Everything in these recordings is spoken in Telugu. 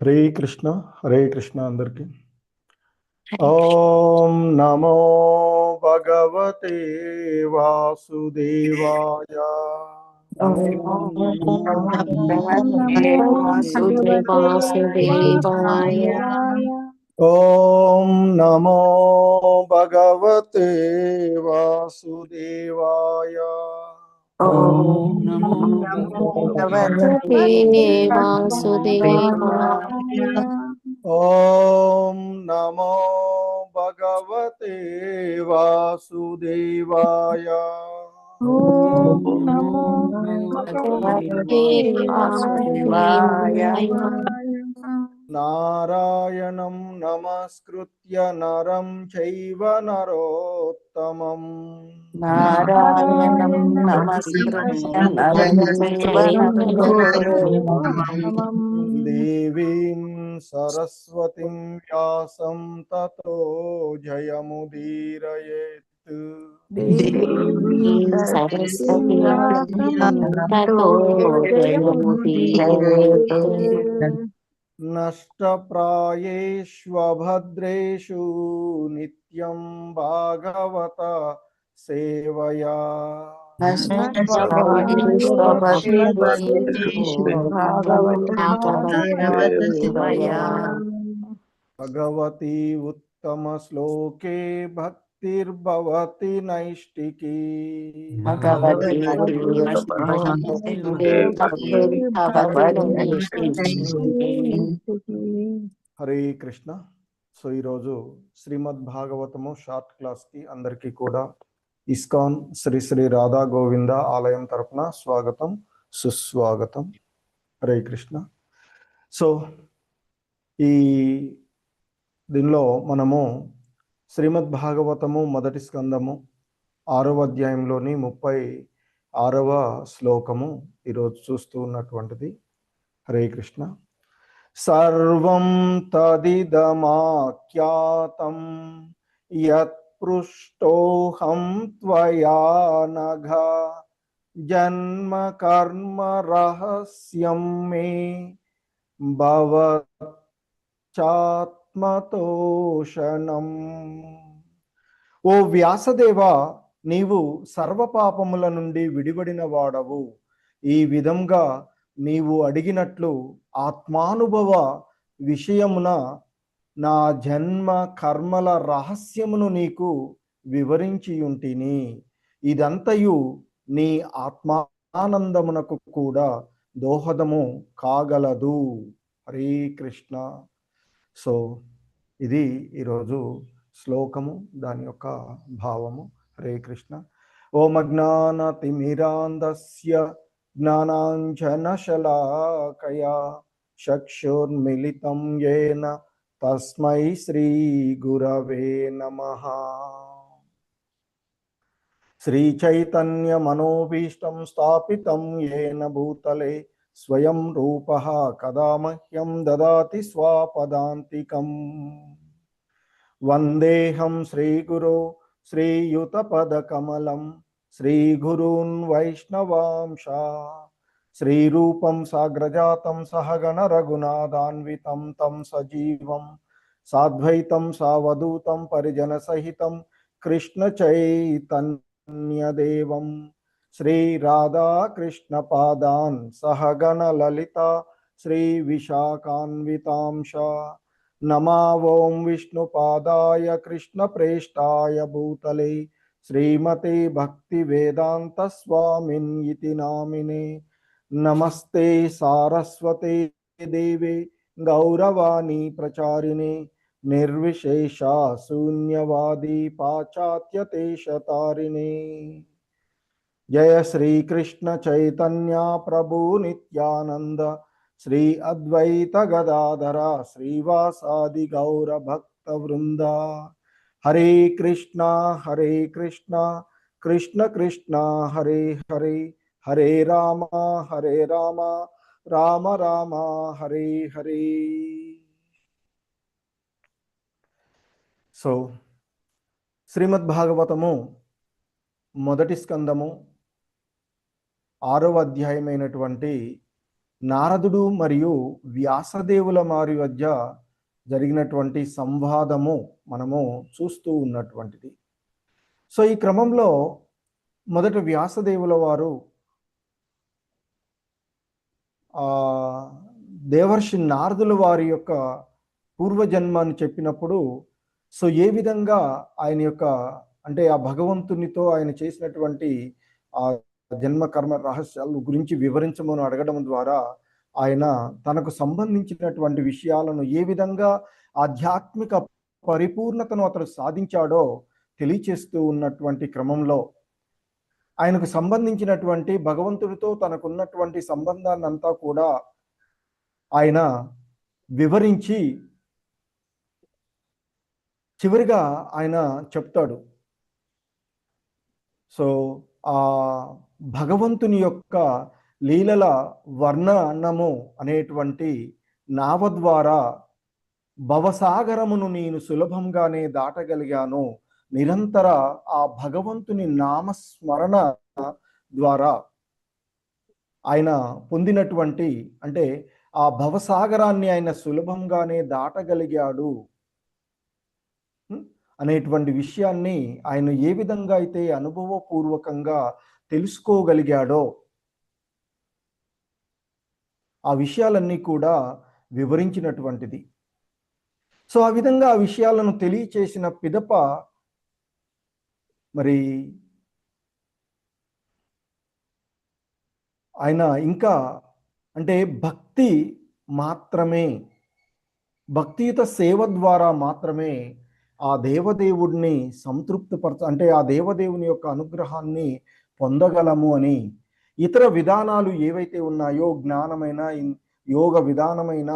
హరే కృష్ణ హరే కృష్ణ అందరికి. ఓం నమో భగవతే వాసుదేవాయ. ఓం నమో భగవతే వాసుదేవాయ. ఓం నమో భగవతే వాసుదేవాయ. ఓం నమో భగవతే వాసుదేవాయ. ఓం నమో భగవతే వాసుదేవాయ. నారాయణం నమస్కృత్య నరం చైవ నరోత్తమం. నారాయణం నమస్కృత్య నరం చైవ నరోత్తమం. దేవీం సరస్వతిం వ్యాసం తతో జయముదీరయేత్. దేవీ సరస్వతీ తతో జయముదీరయేత్. నష్టప్రాయేష్వభద్రేషు నిత్యం భాగవత సేవయా. భగవతి ఉత్తమ శ్లోకే భక్తిర్భవతి నైష్టికీ. హరే కృష్ణ. సో ఈరోజు శ్రీమద్ భాగవతము షార్ట్ క్లాస్కి అందరికీ కూడా ఇస్కాన్ శ్రీ శ్రీ రాధా గోవింద ఆలయం తరపున స్వాగతం సుస్వాగతం. హరే కృష్ణ. సో ఈ దీనిలో మనము శ్రీమద్ భాగవతము మొదటి స్కందము 6వ అధ్యాయంలోని 36వ శ్లోకము ఈరోజు చూస్తూ ఉన్నటువంటిది. హరే కృష్ణ. సర్వం తదిదమాఖ్యాతం యత్ పృష్టోహం త్వయా నఘ జన్మ కర్మ రహస్యం మే భవత్యాత్మతోషణం. ఓ వ్యాసదేవా, నీవు సర్వపాపముల నుండి విడివడిన వాడవు. ఈ విధంగా నీవు అడిగినట్లు ఆత్మానుభవ విషయమున నా జన్మ కర్మల రహస్యమును నీకు వివరించియుంటిని. ఇదంతయు నీ ఆత్మానందమునకు కూడా దోహదము కాగలదు. హరే కృష్ణ. సో ఇది ఈరోజు శ్లోకము, దాని యొక్క భావము. హరే కృష్ణ. ఓం అజ్ఞానతిమిరాంధస్య జ్ఞానాంజనశలాకయా చక్షుర్మిలితం యేన తస్మై శ్రీ గురవే నమః. శ్రీ చైతన్య మనోభీష్టం స్థాపితం యేన భూతలే స్వయం రూపః కదా మహ్యం దదాతి స్వపదాంతికం. వందేహం శ్రీగురో శ్రీయుతపదకమలం శ్రీగురూన్ వైష్ణవాంశ. శ్రీరూపం సాగ్రజాతం సహగణ రఘునాథాన్వితం తం సజీవం సాద్వైతం సావధూతం పరిజన సహితం కృష్ణ చైతన్యదేవం శ్రీ రాధా కృష్ణ పాదాన్ సహగణ లలిత శ్రీ విశాఖాన్వితాంశ. నమా ఓం విష్ణుపాదాయ కృష్ణ ప్రేష్టాయ భూతలే శ్రీమతే భక్తి వేదాంత స్వామిన్ ఇతి నామినే. నమస్తే సారస్వతే దేవే గౌరవాణి ప్రచారిణే నిర్విశేష శూన్యవాది పాశ్చాత్యదేశతారిణే. జయ శ్రీకృష్ణ చైతన్య ప్రభు నిత్యానంద శ్రీ అద్వైత గదాధర శ్రీవాసాది గౌర భక్త వృంద. హరే కృష్ణ కృష్ణ కృష్ణ హరే హరే, హరే రామ రామ రామ హరే హరే. సో శ్రీమద్ భాగవతము మొదటి స్కందము 6వ అధ్యాయమైనటువంటి నారదుడు మరియు వ్యాసదేవుల వారి మధ్య జరిగినటువంటి సంవాదము మనము చూస్తూ ఉన్నటువంటిది. సో ఈ క్రమంలో మొదట వ్యాసదేవుల వారు దేవర్షి నారదుల వారి యొక్క పూర్వజన్మాన్ని చెప్పినప్పుడు సో ఏ విధంగా ఆయన యొక్క అంటే ఆ భగవంతునితో ఆయన చేసినటువంటి ఆ జన్మ కర్మ రహస్యాల గురించి వివరించమని అడగడం ద్వారా ఆయన తనకు సంబంధించినటువంటి విషయాలను ఏ విధంగా ఆధ్యాత్మిక పరిపూర్ణతను అతను సాధించాడో తెలియచేస్తూ ఉన్నటువంటి క్రమంలో ఆయనకు సంబంధించినటువంటి భగవంతుడితో తనకున్నటువంటి సంబంధాన్ని అంతా కూడా ఆయన వివరించి చివరిగా ఆయన చెప్తాడు. సో ఆ భగవంతుని యొక్క లీలల వర్ణనము అనేటువంటి నావ ద్వారా భవసాగరమును నేను సులభంగానే దాటగలిగాను. నిరంతర ఆ భగవంతుని నామస్మరణ ద్వారా ఆయన పొందినటువంటి అంటే ఆ భవసాగరాన్ని ఆయన సులభంగానే దాటగలిగాడు అనేటువంటి విషయాన్ని ఆయన ఏ విధంగా అయితే అనుభవపూర్వకంగా తెలుసుకోగలిగాడో ఆ విషయాలన్నీ కూడా వివరించినటువంటిది. సో ఆ విధంగా ఆ విషయాలను తెలియచేసిన పిదప మరి ఆయన ఇంకా అంటే భక్తి మాత్రమే, భక్తియుత సేవ ద్వారా మాత్రమే ఆ దేవదేవుడిని అంటే ఆ దేవదేవుని యొక్క అనుగ్రహాన్ని పొందగలము అని ఇతర విధానాలు ఏవైతే ఉన్నాయో జ్ఞానమైన యోగ విధానమైన,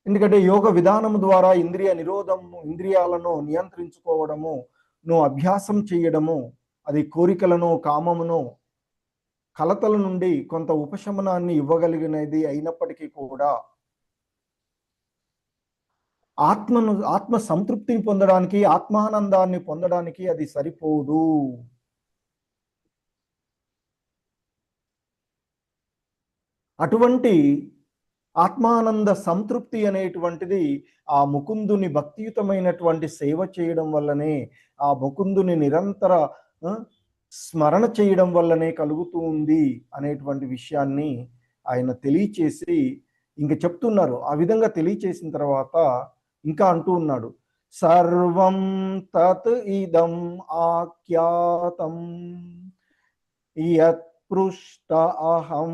ఎందుకంటే యోగ విధానము ద్వారా ఇంద్రియ నిరోధము, ఇంద్రియాలను నియంత్రించుకోవడము, అభ్యాసం చేయడము, అది కోరికలను కామమును కలతల నుండి కొంత ఉపశమనాన్ని ఇవ్వగలిగినది అయినప్పటికీ కూడా ఆత్మ సంతృప్తిని పొందడానికి, ఆత్మానందాన్ని పొందడానికి అది సరిపోదు. అటువంటి ఆత్మానంద సంతృప్తి అనేటువంటిది ఆ ముకుందుని భక్తియుతమైనటువంటి సేవ చేయడం వల్లనే, ఆ ముకుందుని నిరంతర స్మరణ చేయడం వల్లనే కలుగుతూ ఉంది అనేటువంటి విషయాన్ని ఆయన తెలియచేసి ఇంక చెప్తున్నారు. ఆ విధంగా తెలియచేసిన తర్వాత ఇంకా అంటూ ఉన్నాడు, సర్వం తత్ ఇదం ఆఖ్యాతం యత్ పృష్ట అహం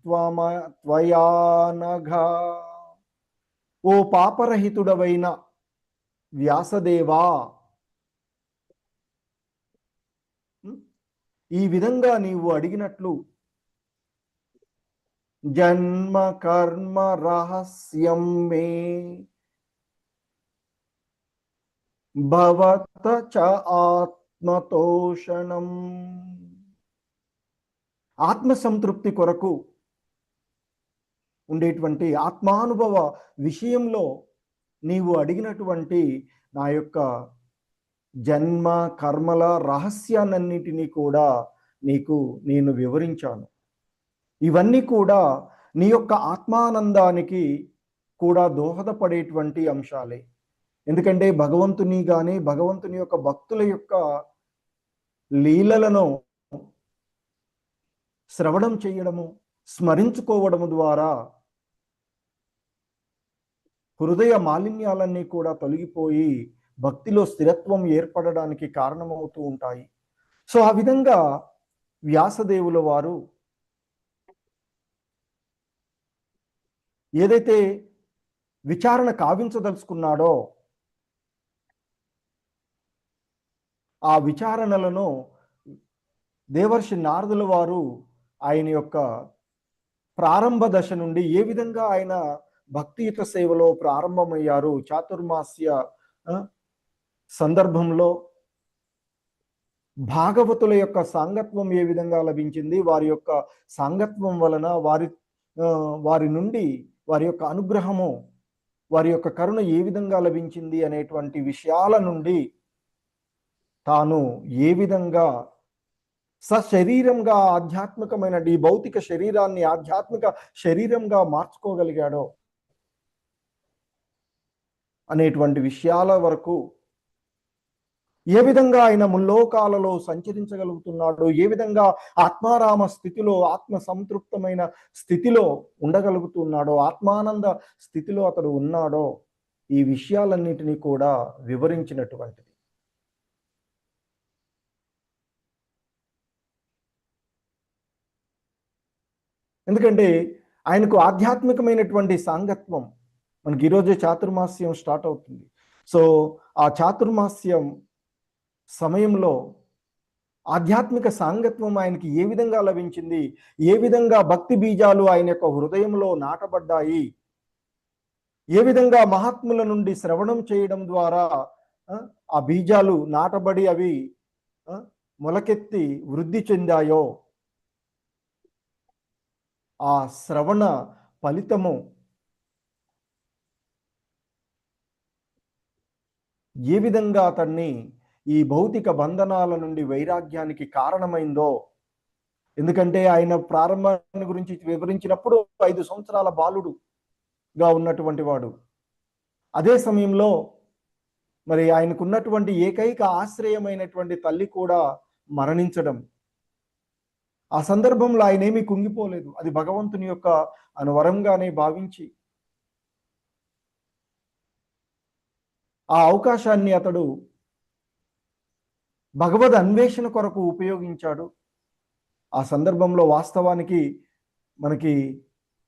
త్వయా నఘ. ఓ పాపరహితుడవైన వ్యాసదేవా, ఈ విధంగా నీవు అడిగినట్లు జన్మ కర్మ రహస్యం మే భవత చ ఆత్మతోషణం. ఆత్మ సంతృప్తి కొరకు ఉండేటువంటి ఆత్మానుభవ విషయంలో నీవు అడిగినటువంటి నా యొక్క జన్మ కర్మల రహస్యాన్నిటినీ కూడా నీకు నేను వివరించాను. ఇవన్నీ కూడా నీ యొక్క ఆత్మానందానికి కూడా దోహదపడేటువంటి అంశాలే. ఎందుకంటే భగవంతుని కానీ భగవంతుని యొక్క భక్తుల యొక్క లీలలను శ్రవణం చేయడము, స్మరించుకోవడము ద్వారా హృదయ మాలిన్యాలన్నీ కూడా తొలగిపోయి భక్తిలో స్థిరత్వం ఏర్పడడానికి కారణమవుతూ ఉంటాయి. సో ఆ విధంగా వ్యాసదేవుల వారు ఏదైతే విచారణ కావించదలుచుకున్నాడో ఆ విచారణలను దేవర్షి నారదుల వారు ఆయన యొక్క ప్రారంభ దశ నుండి ఏ విధంగా ఆయన భక్తియుత సేవలో ప్రారంభమయ్యారు, చాతుర్మాస్య సందర్భంలో భాగవతుల యొక్క సాంగత్వం ఏ విధంగా లభించింది, వారి యొక్క సాంగత్వం వలన వారి నుండి వారి యొక్క అనుగ్రహము, వారి యొక్క కరుణ ఏ విధంగా లభించింది అనేటువంటి విషయాల నుండి తాను ఏ విధంగా సశరీరంగా ఆధ్యాత్మికమైన ఈ భౌతిక శరీరాన్ని ఆధ్యాత్మిక శరీరంగా మార్చుకోగలిగాడో అనేటువంటి విషయాల వరకు, ఏ విధంగా ఆయన ముల్లోకాలలో సంచరించగలుగుతున్నాడో, ఏ విధంగా ఆత్మారామ స్థితిలో, ఆత్మ సంతృప్తమైన స్థితిలో ఉండగలుగుతున్నాడో, ఆత్మానంద స్థితిలో అతడు ఉన్నాడో, ఈ విషయాలన్నిటినీ కూడా వివరించినటువంటిది. ఎందుకంటే ఆయనకు ఆధ్యాత్మికమైనటువంటి సాంగత్వం, మనకి ఈరోజే చాతుర్మాస్యం స్టార్ట్ అవుతుంది. సో ఆ చాతుర్మాస్యం సమయంలో ఆధ్యాత్మిక సాంగత్వం ఆయనకి ఏ విధంగా లభించింది, ఏ విధంగా భక్తి బీజాలు ఆయన యొక్క హృదయంలో నాటబడ్డాయి, ఏ విధంగా మహాత్ముల నుండి శ్రవణం చేయడం ద్వారా ఆ బీజాలు నాటబడి అవి మొలకెత్తి వృద్ధి చెందాయో, ఆ శ్రవణ ఫలితము ఏ విధంగా అతన్ని ఈ భౌతిక బంధనాల నుండి వైరాగ్యానికి కారణమైందో. ఎందుకంటే ఆయన ప్రారంభాన్ని గురించి వివరించినప్పుడు 5 సంవత్సరాల బాలుడుగా ఉన్నటువంటి వాడు. అదే సమయంలో మరి ఆయనకున్నటువంటి ఏకైక ఆశ్రయమైనటువంటి తల్లి కూడా మరణించడం. ఆ సందర్భంలో ఆయన ఏమీ కుంగిపోలేదు. అది భగవంతుని యొక్క అనువరంగానే భావించి ఆ అవకాశాన్ని అతడు భగవద్ అన్వేషణ కొరకు ఉపయోగించాడు. ఆ సందర్భంలో వాస్తవానికి మనకి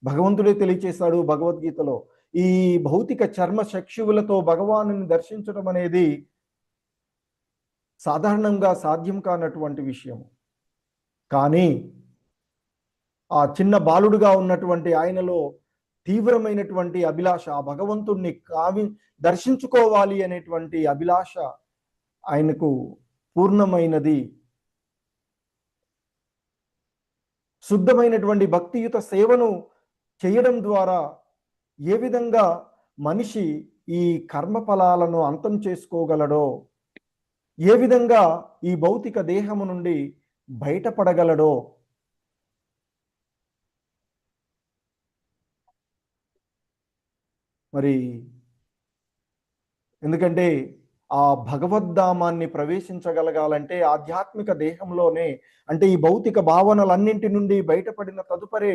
భగవంతుడే తెలియచేశాడు భగవద్గీతలో, ఈ భౌతిక చర్మ చక్షువులతో భగవానుని దర్శించడం అనేది సాధారణంగా సాధ్యం కానటువంటి విషయం. కానీ ఆ చిన్న బాలుడుగా ఉన్నటువంటి ఆయనలో తీవ్రమైనటువంటి అభిలాష, ఆ భగవంతుణ్ణి దర్శించుకోవాలి అనేటువంటి అభిలాష ఆయనకు పూర్ణమైనది. శుద్ధమైనటువంటి భక్తియుత సేవను చేయడం ద్వారా ఏ విధంగా మనిషి ఈ కర్మ ఫలాలను అంతం చేసుకోగలడో, ఏ విధంగా ఈ భౌతిక దేహము నుండి బయటపడగలడో, మరి ఎందుకంటే ఆ భగవద్ధామాన్ని ప్రవేశించగలగాలంటే ఆధ్యాత్మిక దేహంలోనే, అంటే ఈ భౌతిక భావనలన్నింటి నుండి బయటపడిన తదుపరి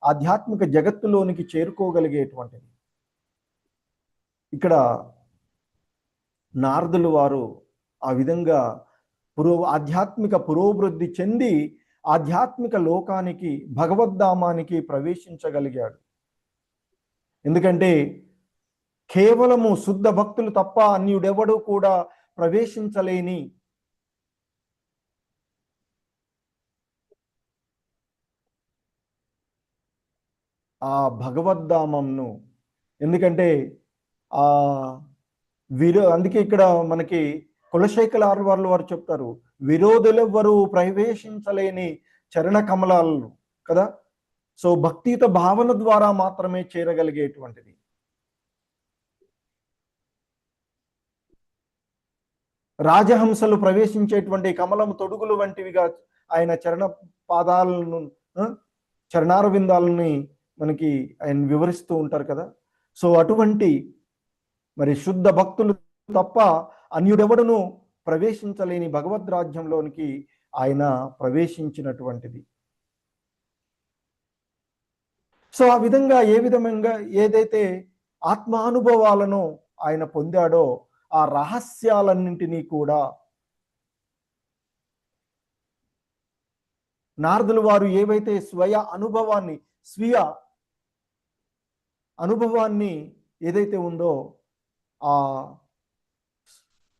ఆధ్యాత్మిక జగత్తులోనికి చేరుకోగలిగేటువంటిది. ఇక్కడ నారదులు వారు ఆ విధంగా ఆధ్యాత్మిక పురోభివృద్ధి చెంది ఆధ్యాత్మిక లోకానికి, భగవద్ధామానికి ప్రవేశించగలిగాడు. ఎందుకంటే కేవలము శుద్ధ భక్తులు తప్ప అన్యుడెవడు కూడా ప్రవేశించలేని ఆ భగవద్ధామంను, ఎందుకంటే ఆ అందుకే ఇక్కడ మనకి కులశేఖర ఆళ్వార్ల వారు చెప్తారు, విరోధులెవ్వరూ ప్రవేశించలేని చరణ కమలాలను కదా. సో భక్తియుత భావన ద్వారా మాత్రమే చేరగలిగేటువంటిది. రాజహంసలు ప్రవేశించేటువంటి కమలం తొడుగులు వంటివిగా ఆయన చరణ పాదాలను, చరణారవిందాలని మనకి ఆయన వివరిస్తూ ఉంటారు కదా. సో అటువంటి మరి శుద్ధ భక్తులు తప్ప అన్యుడెవడును ప్రవేశించలేని భగవద్ రాజ్యంలోనికి ఆయన ప్రవేశించినటువంటిది. సో ఆ విధంగా ఏ విధంగా ఏదైతే ఆత్మానుభవాలను ఆయన పొందాడో ఆ రహస్యాలన్నింటినీ కూడా నారదులు వారు ఏవైతే స్వీయ అనుభవాన్ని ఏదైతే ఉందో ఆ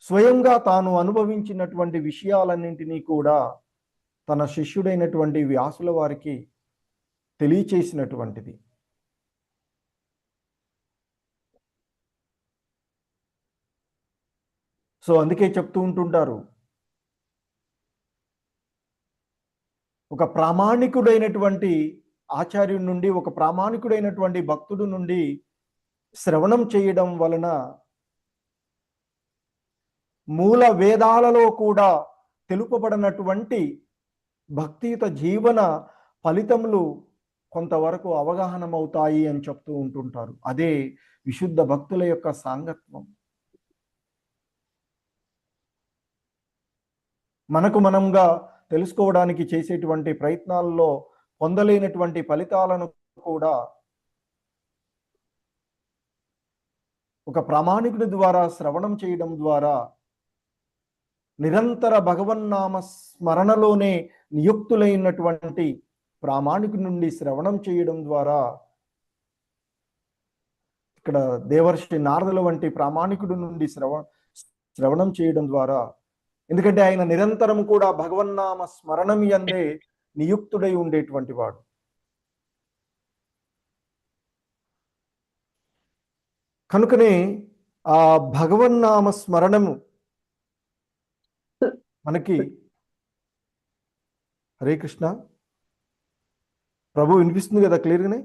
స్వయంగా తాను అనుభవించినటువంటి విషయాలన్నింటినీ కూడా తన శిష్యుడైనటువంటి వ్యాసుల వారికి తెలియచేసినటువంటిది. సో అందుకే చెప్తూ ఉంటుంటారు, ఒక ప్రామాణికుడైనటువంటి ఆచార్యుడి నుండి, ఒక ప్రామాణికుడైనటువంటి భక్తుడి నుండి శ్రవణం చేయడం వలన మూల వేదాలలో కూడా తెలుపబడినటువంటి భక్తియుత జీవన ఫలితములు కొంతవరకు అవగాహనమవుతాయి అని చెప్తూ ఉంటుంటారు. అదే విశుద్ధ భక్తుల యొక్క సాంగత్వం. మనకు మనంగా తెలుసుకోవడానికి చేసేటువంటి ప్రయత్నాల్లో పొందలేనటువంటి ఫలితాలను కూడా ఒక ప్రామాణికుడి ద్వారా శ్రవణం చేయడం ద్వారా, నిరంతర భగవన్నామ స్మరణలోనే నియుక్తులైనటువంటి ప్రామాణికుడి నుండి శ్రవణం చేయడం ద్వారా, ఇక్కడ దేవర్షి నారదుల వంటి ప్రామాణికుడి నుండి శ్రవణం చేయడం ద్వారా, ఎందుకంటే ఆయన నిరంతరం కూడా భగవన్నామ స్మరణం యందే నియుక్తుడై ఉండేటువంటి వాడు. కనుకనే ఆ భగవన్నామ స్మరణము మనకి, హరే కృష్ణ ప్రభు వినిపిస్తుంది కదా క్లియర్గానే?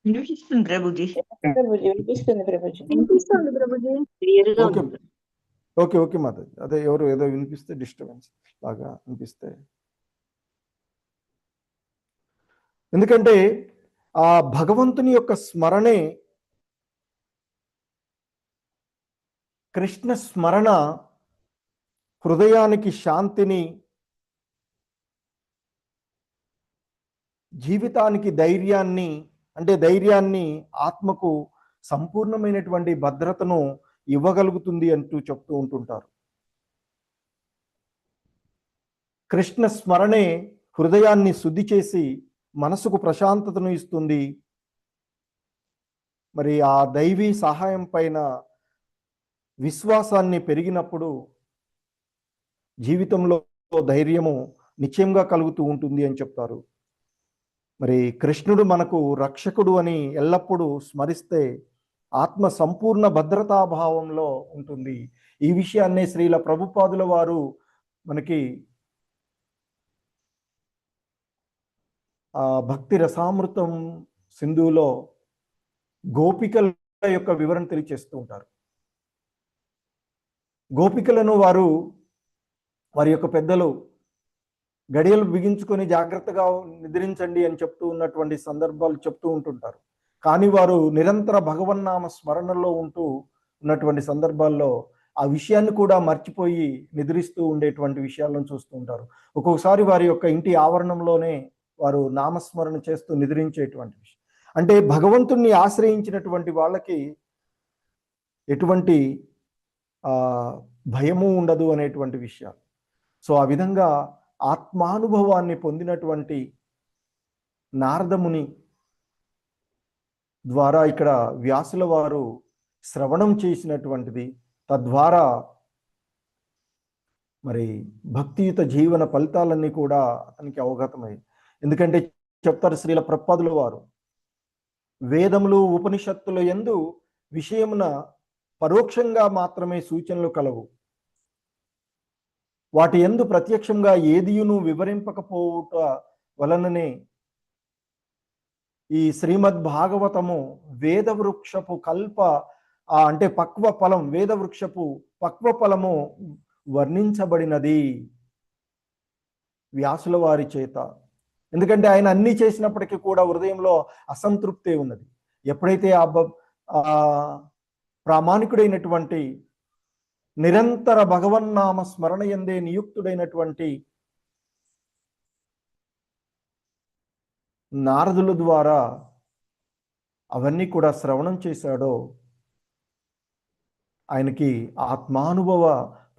వినిపిస్తుంది ప్రభుజీ. Okay okay Mataji. అదే ఎవరు ఏదో వినిపిస్తే డిస్టర్బెన్స్ లాగా అనిపిస్తే, ఎందుకంటే ఆ భగవంతుని యొక్క స్మరణే, కృష్ణ స్మరణ హృదయానికి శాంతిని, జీవితానికి ధైర్యాన్ని, అంటే ధైర్యాన్ని, ఆత్మకు సంపూర్ణమైనటువంటి భద్రతను ఇవ్వగలుగుతుంది అంటూ చెప్తూ ఉంటుంటారు. కృష్ణ స్మరణే హృదయాన్ని శుద్ధి చేసి మనసుకు ప్రశాంతతను ఇస్తుంది. మరి ఆ దైవీ సహాయం పైన విశ్వాసాన్ని పెరిగినప్పుడు జీవితంలో ధైర్యము నిశ్చయంగా కలుగుతూ ఉంటుంది అని చెప్తారు. మరి కృష్ణుడు మనకు రక్షకుడు అని ఎల్లప్పుడూ స్మరిస్తే ఆత్మ సంపూర్ణ భద్రతాభావంలో ఉంటుంది. ఈ విషయాన్నే శ్రీల ప్రభుపాదుల వారు మనకి ఆ భక్తి రసామృతం సింధువులో గోపికల యొక్క వివరణ తెలియచేస్తూ ఉంటారు. గోపికలను వారి యొక్క పెద్దలు గడియలు బిగించుకొని జాగ్రత్తగా నిద్రించండి అని చెప్తూ ఉన్నటువంటి సందర్భాలు చెప్తూ ఉంటుంటారు. కానీ వారు నిరంతర భగవన్నామ స్మరణలో ఉంటూ ఉన్నటువంటి సందర్భాల్లో ఆ విషయాన్ని కూడా మర్చిపోయి నిద్రిస్తూ ఉండేటువంటి విషయాలను చూస్తూ ఉంటారు. ఒక్కొక్కసారి వారి యొక్క ఇంటి ఆవరణంలోనే వారు నామస్మరణ చేస్తూ నిద్రించేటువంటి విషయం. అంటే భగవంతుణ్ణి ఆశ్రయించినటువంటి వాళ్ళకి ఎటువంటి భయము ఉండదు అనేటువంటి విషయాలు. సో ఆ విధంగా ఆత్మానుభవాన్ని పొందినటువంటి నారదముని ద్వారా ఇక్కడ వ్యాసుల వారు శ్రవణం చేసినటువంటిది, తద్వారా మరి భక్తియుత జీవన ఫలితాలన్నీ కూడా అతనికి అవగతమై. ఎందుకంటే చెప్తారు శ్రీల ప్రభుపాదుల వారు, వేదములు ఉపనిషత్తుల యందు విషయమున పరోక్షంగా మాత్రమే సూచనలు కలవు, వాటి యందు ప్రత్యక్షంగా ఏదియును వివరింపకపోవుట వలననే ఈ శ్రీమద్ భాగవతము వేదవృక్షపు అంటే పక్వ ఫలం, వేదవృక్షపు పక్వ ఫలము వర్ణించబడినది వ్యాసుల వారి చేత. ఎందుకంటే ఆయన అన్ని చేసినప్పటికీ కూడా హృదయంలో అసంతృప్తి ఉన్నది. ఎప్పుడైతే ఆ ప్రామాణికుడైనటువంటి నిరంతర భగవన్నామ స్మరణ యందే నియుక్తుడైనటువంటి నారదుల ద్వారా అవన్నీ కూడా శ్రవణం చేశాడో, ఆయనకి ఆత్మానుభవ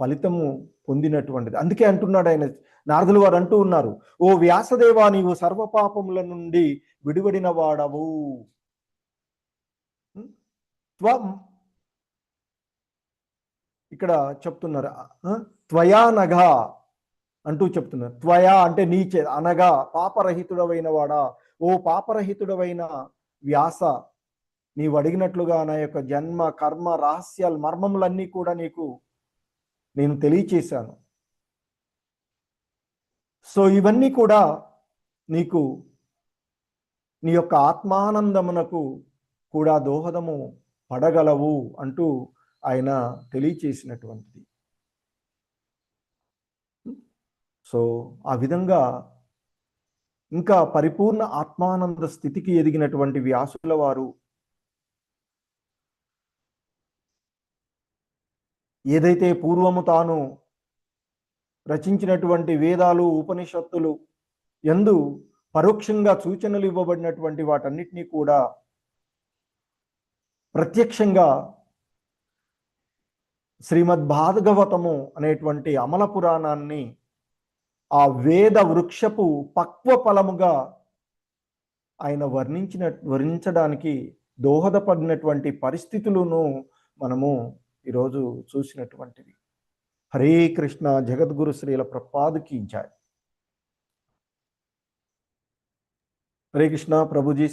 ఫలితము పొందినటువంటిది. అందుకే అంటున్నాడు ఆయన, నారదుల వారు అంటూ ఉన్నారు, ఓ వ్యాసదేవా నీవు సర్వపాపముల నుండి విడివడిన వాడవు. ఇక్కడ చెప్తున్నారు త్వయా నగా అంటూ చెప్తున్నారు. త్వయా అంటే నీచే, అనగా పాపరహితుడవైన వాడా, ఓ పాపరహితుడవైన వ్యాస, నీవు అడిగినట్లుగా నా యొక్క జన్మ కర్మ రహస్యాలు మర్మములన్నీ కూడా నీకు నేను తెలియచేశాను. సో ఇవన్నీ కూడా నీకు నీ యొక్క ఆత్మానందమునకు కూడా దోహదము పడగలవు అంటూ ఆయన తెలియచేసినటువంటిది. సో ఆ విధంగా ఇంకా పరిపూర్ణ ఆత్మానంద స్థితికి ఎదిగినటువంటి వ్యాసుల వారు ఏదైతే పూర్వము తాను రచించినటువంటి వేదాలు ఉపనిషత్తులు యందు పరోక్షంగా సూచనలు ఇవ్వబడినటువంటి వాటన్నిటినీ కూడా ప్రత్యక్షంగా శ్రీమద్ భాగవతము అనేటువంటి అమల పురాణాన్ని ఆ వేద వృక్షపు పక్వ ఫలముగా ఆయన వర్ణించడానికి దోహదపడినటువంటి పరిస్థితులను మనము ఈరోజు చూసినటువంటివి. హరే కృష్ణ. జగద్గురు శ్రీల ప్రభుపాదుకి జై. హరే కృష్ణ. ప్రభుజీ